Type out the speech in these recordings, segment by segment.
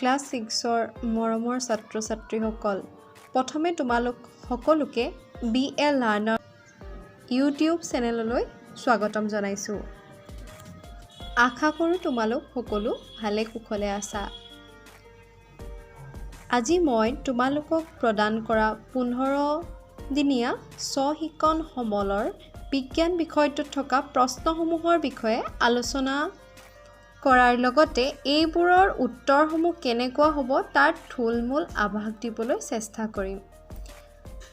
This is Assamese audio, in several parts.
ক্লাছ 6ৰ মৰমৰ ছাত্ৰ ছাত্ৰীসকল প্ৰথমে তোমালোক সকলোকে BA লাৰ্ণাৰ ইউটিউব চেনেললৈ স্বাগতম জনাইছোঁ। আশা কৰোঁ তোমালোক সকলো ভালে কুশলে আছা। আজি মই তোমালোকক প্ৰদান কৰা 15 দিনীয়া স্ব-শিক্ষণ সমলৰ বিজ্ঞান বিষয়টোত থকা প্ৰশ্নসমূহৰ বিষয়ে আলোচনা কৰাৰ লগতে এইবোৰৰ উত্তৰসমূহ কেনেকুৱা হ'ব তাৰ থুলমূল আভাস দিবলৈ চেষ্টা কৰিম।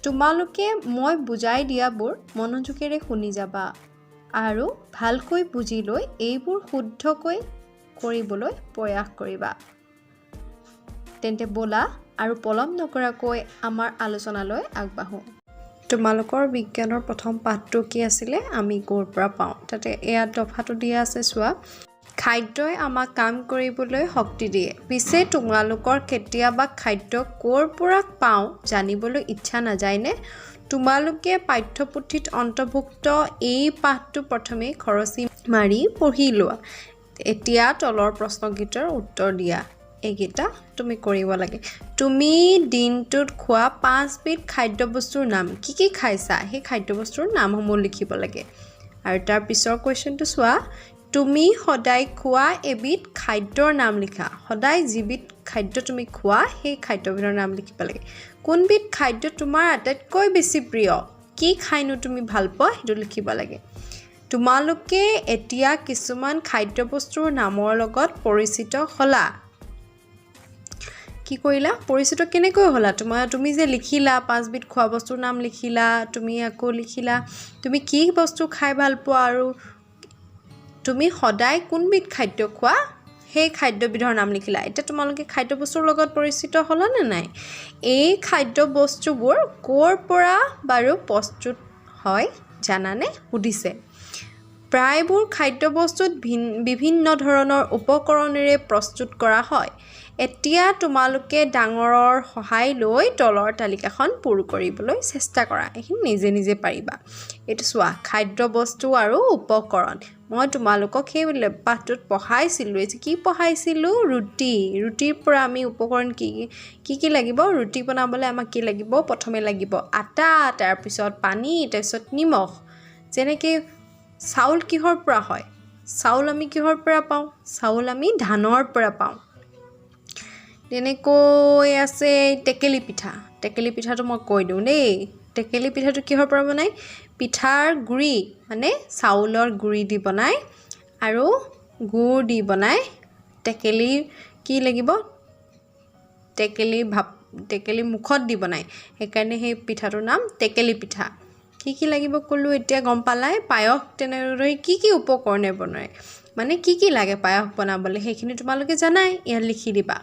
তোমালোকে মই বুজাই দিয়াবোৰ মনোযোগেৰে শুনি যাবা আৰু ভালকৈ বুজি লৈ এইবোৰ শুদ্ধকৈ কৰিবলৈ প্ৰয়াস কৰিবা। তেন্তে বলা আৰু পলম নকৰাকৈ আমাৰ আলোচনালৈ আগবাঢ়ো। তোমালোকৰ বিজ্ঞানৰ প্ৰথম পাঠটো কি আছিলে? আমি ক'ৰ পৰা পাওঁ। তাতে এয়া দফাটো দিয়া আছে চোৱা। খাদ্যই আমাক কাম কৰিবলৈ শক্তি দিয়ে। পিছে তোমালোকৰ কেতিয়াবা খাদ্য ক'ৰ পৰা পাওঁ জানিবলৈ ইচ্ছা নাযায়নে? তোমালোকে পাঠ্যপুথিত অন্তৰ্ভুক্ত এই পাঠটো প্ৰথমে খৰচি মাৰি পঢ়ি লোৱা। এতিয়া তলৰ প্ৰশ্নকেইটাৰ উত্তৰ দিয়া। এইকেইটা তুমি কৰিব লাগে। তুমি দিনটোত খোৱা 5বিধ খাদ্যবস্তুৰ নাম কি কি খাইছা? সেই খাদ্যবস্তুৰ নামসমূহ লিখিব লাগে। আৰু তাৰ পিছৰ কুৱেশ্যনটো চোৱা। তুমি সদায় খোৱা এবিধ খাদ্যৰ নাম লিখা। সদায় যিবিধ খাদ্য তুমি খোৱা সেই খাদ্যবিধৰ নাম লিখিব লাগে। কোনবিধ খাদ্য তোমাৰ আটাইতকৈ বেছি প্ৰিয়? কি খাইনো তুমি ভাল পোৱা সেইটো লিখিব লাগে। তোমালোকে এতিয়া কিছুমান খাদ্যবস্তুৰ নামৰ লগত পৰিচিত হ'লা। কি কৰিলা? পৰিচিত কেনেকৈ হ'লা? তুমি যে লিখিলা 5বিধ খোৱা বস্তুৰ নাম লিখিলা, তুমি আকৌ লিখিলা তুমি কি বস্তু খাই ভাল পোৱা আৰু তুমি সদায় কোনবিধ খাদ্য খোৱা সেই খাদ্যবিধৰ নাম লিখিলা। এতিয়া তোমালোকে খাদ্যবস্তুৰ লগত পৰিচিত হ'লা নে নাই? এই খাদ্যবস্তুবোৰ ক'ৰ পৰা বাৰু প্ৰস্তুত হয় জানানে? সুধিছে। প্ৰায়বোৰ খাদ্যবস্তুত বিভিন্ন ধৰণৰ উপকৰণেৰে প্ৰস্তুত কৰা হয়। এতিয়া তোমালোকে ডাঙৰৰ সহায় লৈ তলৰ তালিকাখন পূৰ কৰিবলৈ চেষ্টা কৰা। এইখিনি নিজে নিজে পাৰিবা। এইটো চোৱা, খাদ্যবস্তু আৰু উপকৰণ। মই তোমালোকক সেই পাঠটোত পঢ়াইছিলোঁ। কি পঢ়াইছিলোঁ? ৰুটি। ৰুটিৰ পৰা আমি উপকৰণ কি লাগিব? ৰুটি বনাবলৈ আমাক কি লাগিব? প্ৰথমে লাগিব আটা, তাৰপিছত পানী, তাৰপিছত নিমখ। যেনেকৈ চাউল কিহৰ পৰা হয়? চাউল আমি কিহৰ পৰা পাওঁ? চাউল আমি ধানৰ পৰা পাওঁ। তেনেকৈ আছে টেকেলি পিঠা। টেকেলি পিঠাটো মই কৈ দিওঁ দেই। টেকেলি পিঠাটো কিহৰ পৰা বনায়? পিঠাৰ গুড়ি মানে চাউলৰ গুড়ি দি বনায় আৰু গুড় দি বনায়। টেকেলি কি লাগিব? টেকেলি মুখত দি বনায়। সেইকাৰণে সেই পিঠাটোৰ নাম টেকেলি পিঠা। কি লাগিব ক'লোঁ এতিয়া গম পালাই? পায়স তেনেদৰে কি উপকৰণে বনায় মানে কি লাগে পায়স বনাবলৈ সেইখিনি তোমালোকে জানাই। ইয়াত লিখি দিবা।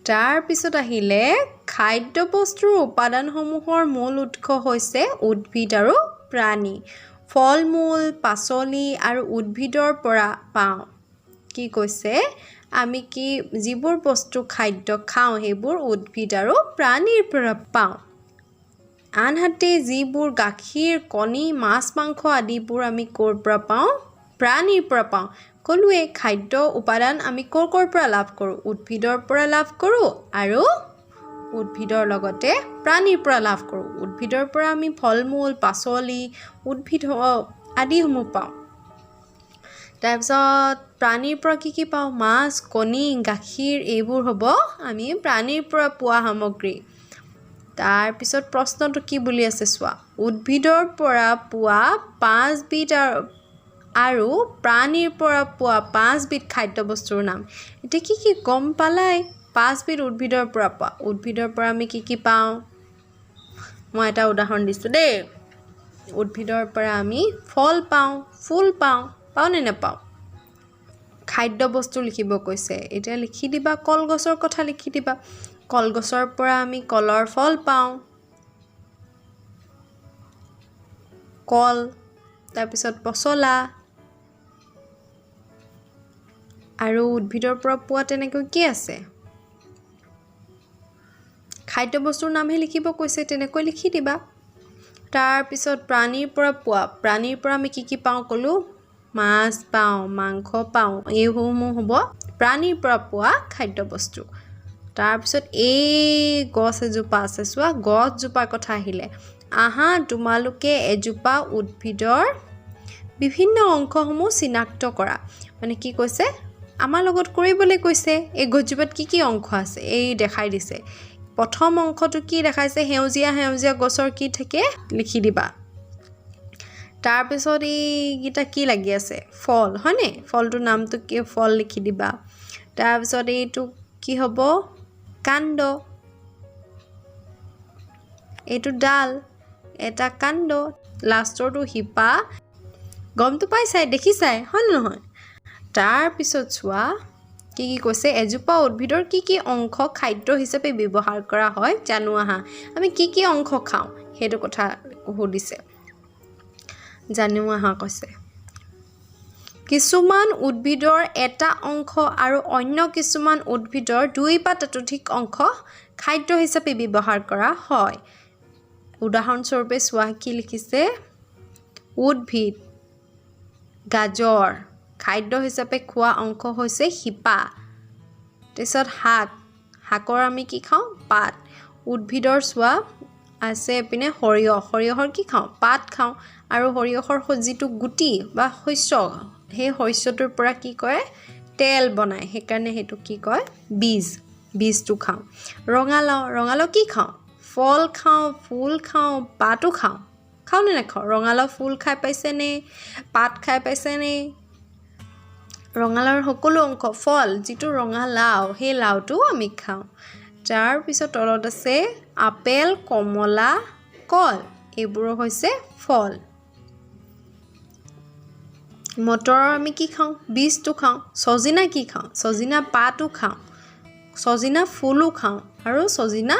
তাৰপিছত আহিলে খাদ্যবস্তুৰ উপাদানসমূহৰ মূল উৎস হৈছে উদ্ভিদ আৰু প্ৰাণী। ফল মূল, পাচলি আৰু উদ্ভিদৰ পৰা পাওঁ। কি কৈছে? আমি যিবোৰ বস্তু খাদ্য খাওঁ সেইবোৰ উদ্ভিদ আৰু প্ৰাণীৰ পৰা পাওঁ। আনহাতে যিবোৰ গাখীৰ, কণী, মাছ, মাংস আদিবোৰ আমি ক'ৰ পৰা পাওঁ? প্ৰাণীৰ পৰা পাওঁ। ক'লোৱে খাদ্য উপাদান আমি ক'ৰ পৰা লাভ কৰোঁ? উদ্ভিদৰ পৰা লাভ কৰোঁ আৰু উদ্ভিদৰ লগতে প্ৰাণীৰ পৰা লাভ কৰোঁ। উদ্ভিদৰ পৰা আমি ফল মূল, পাচলি, উদ্ভিদ আদিসমূহ পাওঁ। তাৰপিছত প্ৰাণীৰ পৰা কি পাওঁ? মাছ, কণী, গাখীৰ এইবোৰ হ'ব আমি প্ৰাণীৰ পৰা পোৱা সামগ্ৰী। তাৰপিছত প্ৰশ্নটো কি বুলি আছে চোৱা। উদ্ভিদৰ পৰা পোৱা 5বিধ আৰু প্ৰাণীৰ পৰা পোৱা 5বিধ খাদ্যবস্তুৰ নাম। এতিয়া কি গম পালাই? 5বিধ উদ্ভিদৰ পৰা পোৱা। উদ্ভিদৰ পৰা আমি কি পাওঁ? মই এটা উদাহৰণ দিছোঁ দেই। উদ্ভিদৰ পৰা আমি ফল পাওঁ, ফুল পাওঁ নে নাপাওঁ? খাদ্যবস্তু লিখিব কৈছে। এতিয়া লিখি দিবা কলগছৰ কথা লিখি দিবা। কলগছৰ পৰা আমি কলৰ ফল পাওঁ। কল, তাৰপিছত পচলা আৰু উদ্ভিদৰ পৰা পোৱা তেনেকৈ কি আছে? খাদ্যবস্তুৰ নামহে লিখিব কৈছে, তেনেকৈ লিখি দিবা। তাৰপিছত প্ৰাণীৰ পৰা পোৱা। প্ৰাণীৰ পৰা আমি কি পাওঁ ক'লোঁ? মাছ পাওঁ, মাংস পাওঁ। এইসমূহ হ'ব প্ৰাণীৰ পৰা পোৱা খাদ্যবস্তু তাৰপিছত এই গছ এজোপা আছে চোৱা গছজোপাৰ কথা আহিলে আহা তোমালোকে এজোপা উদ্ভিদৰ বিভিন্ন অংশসমূহ চিনাক্ত কৰা মানে কি কৈছে আমাৰ লগত কৰিবলৈ কৈছে এই গছজোপাত কি অংশ আছে এই দেখাই দিছে প্ৰথম অংশটো কি দেখাইছে সেউজীয়া গছৰ কি থাকে লিখি দিবা তাৰপিছত এইকেইটা কি লাগি আছে ফল হয়নে ফলটোৰ নামটো কি ফল লিখি দিবা তাৰপিছত এইটো কি হ'ব কাণ্ড এইটো ডাল এটা কাণ্ড লাষ্টৰটো শিপা গমটো পাইছাই দেখিছাই হয় নহয় তাৰপিছত চোৱা কি কৈছে এজোপা উদ্ভিদৰ কি অংশ খাদ্য হিচাপে ব্যৱহাৰ কৰা হয় জানো আহা আমি কি অংশ খাওঁ সেইটো কথা সুধিছে জানো আহা কৈছে কিছুমান উদ্ভিদৰ এটা অংশ আৰু অন্য কিছুমান উদ্ভিদৰ দুই বা ততোধিক অংশ খাদ্য হিচাপে ব্যৱহাৰ কৰা হয় উদাহৰণস্বৰূপে চোৱা কি লিখিছে উদ্ভিদ গাজৰ খাদ্য হিচাপে খোৱা অংশ হৈছে শিপা তাৰপিছত শাকৰ আমি কি খাওঁ পাত উদ্ভিদৰ চোৱা আছে পিনে সৰিয়হৰ কি খাওঁ পাত খাওঁ আৰু সৰিয়হৰ যিটো গুটি বা শস্য সেই শস্যটোৰ পৰা কি কৰে তেল বনায় সেইকাৰণে সেইটো কি কয় বীজটো খাওঁ ৰঙালাও কি খাওঁ ফল খাওঁ ফুল খাওঁ পাতো খাওঁ নে নাখাওঁ ৰঙালাও ফুল খাই পাইছেনে পাত খাই পাইছেনে ৰঙালাওৰ সকলো অংশ ফল যিটো ৰঙালাও সেই লাওটো আমি খাওঁ তাৰপিছত তলত আছে আপেল কমলা কল এইবোৰ হৈছে ফল মটৰৰ আমি কি খাওঁ বীজটো খাওঁ সজিনা কি খাওঁ সজিনা পাতো খাওঁ সজিনা ফুলো খাওঁ আৰু সজিনা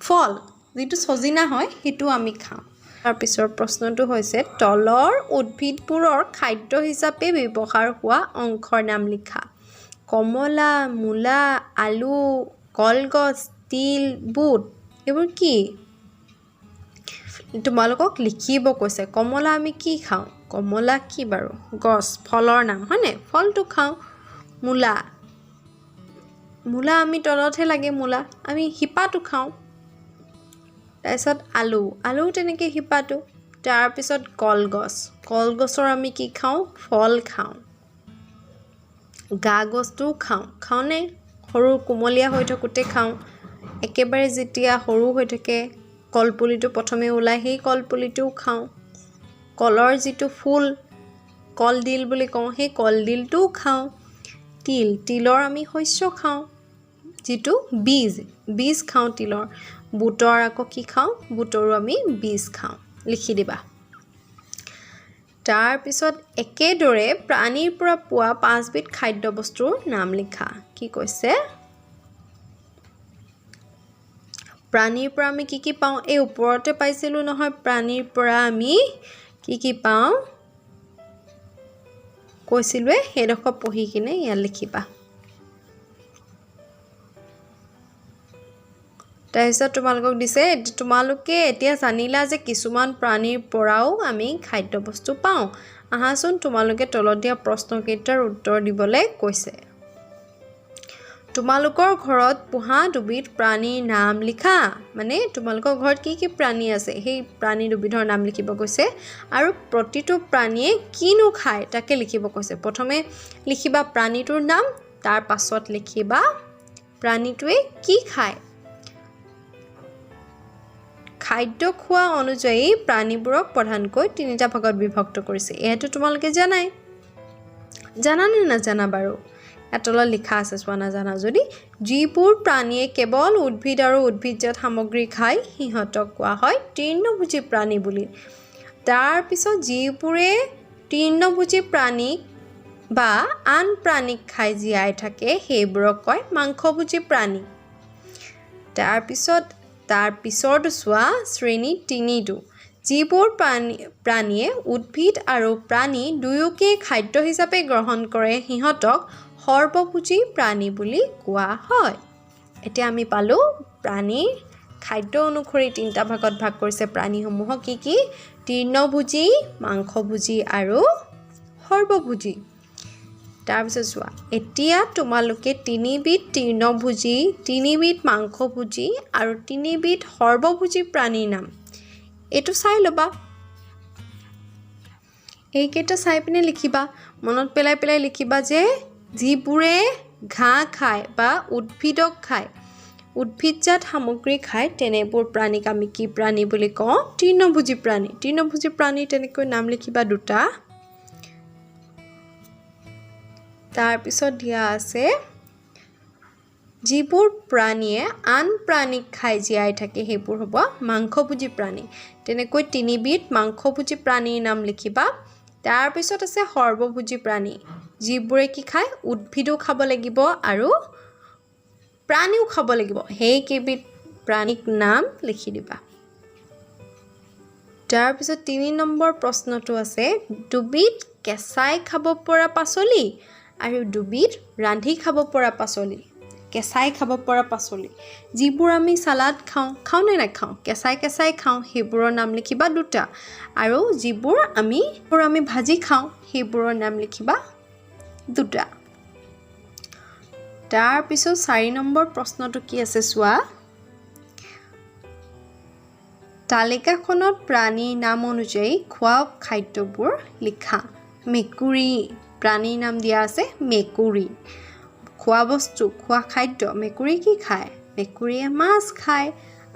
ফল যিটো সজিনা হয় সেইটো আমি খাওঁ তাৰপিছৰ প্ৰশ্নটো হৈছে তলৰ উদ্ভিদবোৰৰ খাদ্য হিচাপে ব্যৱহাৰ হোৱা অংশৰ নাম লিখা কমলা মূলা আলু কলগছ তিল বুট এইবোৰ কি তোমালোকক লিখিব কৈছে কমলা আমি কি খাওঁ কমলা কি বাৰু গছ ফলৰ নাম হয়নে ফলটো খাওঁ মূলা আমি তলতহে লাগে মূলা আমি শিপাটো খাওঁ তাৰপিছত আলু তেনেকৈ শিপাটো তাৰপিছত কলগছৰ আমি কি খাওঁ ফল খাওঁ গা গছটোও খাওঁনে সৰু কোমলীয়া হৈ থাকোঁতে খাওঁ একেবাৰে যেতিয়া সৰু হৈ থাকে কলপুলিটো প্ৰথমে ওলাই সেই কলপুলিটোও খাওঁ কলৰ যিটো ফুল কলডিল বুলি কওঁ সেই কলডিলটোও খাওঁ তিলৰ আমি শস্য খাওঁ যিটো বীজ খাওঁ তিলৰ বুটৰ আকৌ কি খাওঁ বুটৰো আমি বীজ খাওঁ লিখি দিবা তাৰপিছত একেদৰে প্ৰাণীৰ পৰা পোৱা 5 বিধ খাদ্যবস্তুৰ নাম লিখা কি কৈছে প্ৰাণীৰ পৰা আমি কি পাওঁ এই ওপৰতে পাইছিলোঁ নহয় প্ৰাণীৰ পৰা আমি কি পাওঁ কৈছিলোৱে সেইডোখৰ পঢ়ি কিনে ইয়াত লিখিবা তাৰপিছত তোমালোকক দিছে তোমালোকে এতিয়া জানিলা যে কিছুমান প্ৰাণীৰ পৰাও আমি খাদ্যবস্তু পাওঁ আহাচোন তোমালোকে তলত দিয়া প্ৰশ্নকেইটাৰ উত্তৰ দিবলৈ কৈছে তোমালোকৰ ঘৰত পোহা দুবিধ প্ৰাণীৰ নাম লিখা মানে তোমালোকৰ ঘৰত কি প্ৰাণী আছে সেই প্ৰাণী দুবিধৰ নাম লিখিব কৈছে আৰু প্ৰতিটো প্ৰাণীয়ে কিনো খায় তাকে লিখিব কৈছে প্ৰথমে লিখিবা প্ৰাণীটোৰ নাম তাৰ পাছত লিখিবা প্ৰাণীটোৱে কি খায় খাদ্য খোৱা অনুযায়ী প্ৰাণীবোৰক প্ৰধানকৈ 3টা ভাগত বিভক্ত কৰিছে এটো তোমালোকে জানানে নাজানা বাৰু এতলত লিখা আছে চোৱা নাজানা যদি যিবোৰ প্ৰাণীয়ে কেৱল উদ্ভিদ আৰু উদ্ভিদজাত সামগ্ৰী খায় সিহঁতক কোৱা হয় তৃণভোজী প্ৰাণী বুলি তাৰ পিছত যিবোৰে তৃণভোজী প্ৰাণী বা আন প্ৰাণীক খাই জীয়াই থাকে সেইবোৰক কয় মাংসভোজী প্ৰাণী তাৰ পিছৰটো চোৱা শ্ৰেণী 3টো যিবোৰ প্ৰাণীয়ে উদ্ভিদ আৰু প্ৰাণী দুয়োকে খাদ্য হিচাপে গ্ৰহণ কৰে সিহঁতক সৰ্বভোজী প্ৰাণী বুলি কোৱা হয় এতিয়া আমি পালোঁ প্ৰাণীৰ খাদ্য অনুসৰি 3টা ভাগত ভাগ কৰিছে প্ৰাণীসমূহক কি তৃণভোজী মাংসভোজী আৰু সৰ্বভোজী তাৰপিছত চোৱা এতিয়া তোমালোকে 3বিধ তৃণভোজী 3বিধ মাংসভোজী আৰু 3বিধ সৰ্বভোজী প্ৰাণীৰ নাম এইটো চাই ল'বা এইকেইটা চাই পিনে লিখিবা মনত পেলাই লিখিবা যে যিবোৰে ঘাঁহ খায় বা উদ্ভিদক খায় উদ্ভিদজাত সামগ্ৰী খায় তেনেবোৰ প্ৰাণীক আমি কি প্ৰাণী বুলি কওঁ তৃণভোজী প্ৰাণী তেনেকৈ নাম লিখিবা দুটা তাৰপিছত দিয়া আছে যিবোৰ প্ৰাণীয়ে আন প্ৰাণীক খাই জীয়াই থাকে সেইবোৰ হ'ব মাংসভোজী প্ৰাণী তেনেকৈ 3বিধ মাংসভোজী প্ৰাণীৰ নাম লিখিবা তাৰপিছত আছে সৰ্বভোজী প্ৰাণী যিবোৰে কি খায় উদ্ভিদও খাব লাগিব আৰু প্ৰাণীও খাব লাগিব সেই কেইবিধ প্ৰাণীক নাম লিখি দিবা তাৰপিছত 3 নম্বৰ প্ৰশ্নটো আছে দুবিধ কেঁচাই খাব পৰা পাচলি আৰু দুবিধ ৰান্ধি খাব পৰা পাচলি কেঁচাই খাব পৰা পাচলি যিবোৰ আমি সালাড খাওঁ নে নাখাওঁ কেঁচাই খাওঁ সেইবোৰৰ নাম লিখিবা দুটা আৰু যিবোৰ আমি ভাজি খাওঁ সেইবোৰৰ নাম লিখিবা দুটা তাৰপিছত 4 নম্বৰ প্ৰশ্নটো কি আছে চোৱা তালিকাখনত প্ৰাণীৰ নাম অনুযায়ী খোৱা খাদ্যবোৰ লিখা মেকুৰী প্ৰাণীৰ নাম দিয়া আছে মেকুৰী খোৱা বস্তু খোৱা খাদ্য মেকুৰী কি খায় মেকুৰীয়ে মাছ খায়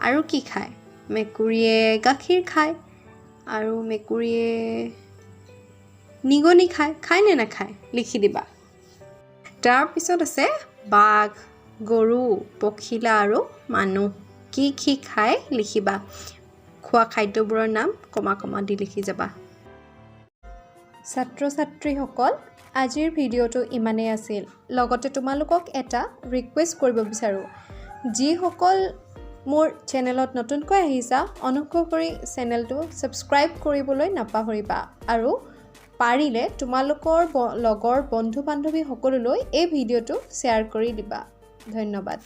আৰু কি খায় মেকুৰীয়ে গাখীৰ খায় আৰু মেকুৰীয়ে নিগনি খায় নে নাখায় লিখি দিবা তাৰপিছত আছে বাঘ গৰু পখিলা আৰু মানুহ কি খায় লিখিবা খোৱা খাদ্যবোৰৰ নাম কমা দি লিখি যাবা ছাত্ৰ ছাত্ৰীসকল আজিৰ ভিডিঅ'টো ইমানেই আছিল লগতে তোমালোকক এটা ৰিকুৱেষ্ট কৰিব বিচাৰোঁ যিসকল মোৰ চেনেলত নতুনকৈ আহিছা অনুগ্ৰহ কৰি চেনেলটো ছাবস্ক্ৰাইব কৰিবলৈ নাপাহৰিবা আৰু পাৰিলে তোমালোকৰ লগৰ বন্ধু বান্ধৱী সকললৈ এই ভিডিঅ'টো শ্বেয়াৰ কৰি দিবা ধন্যবাদ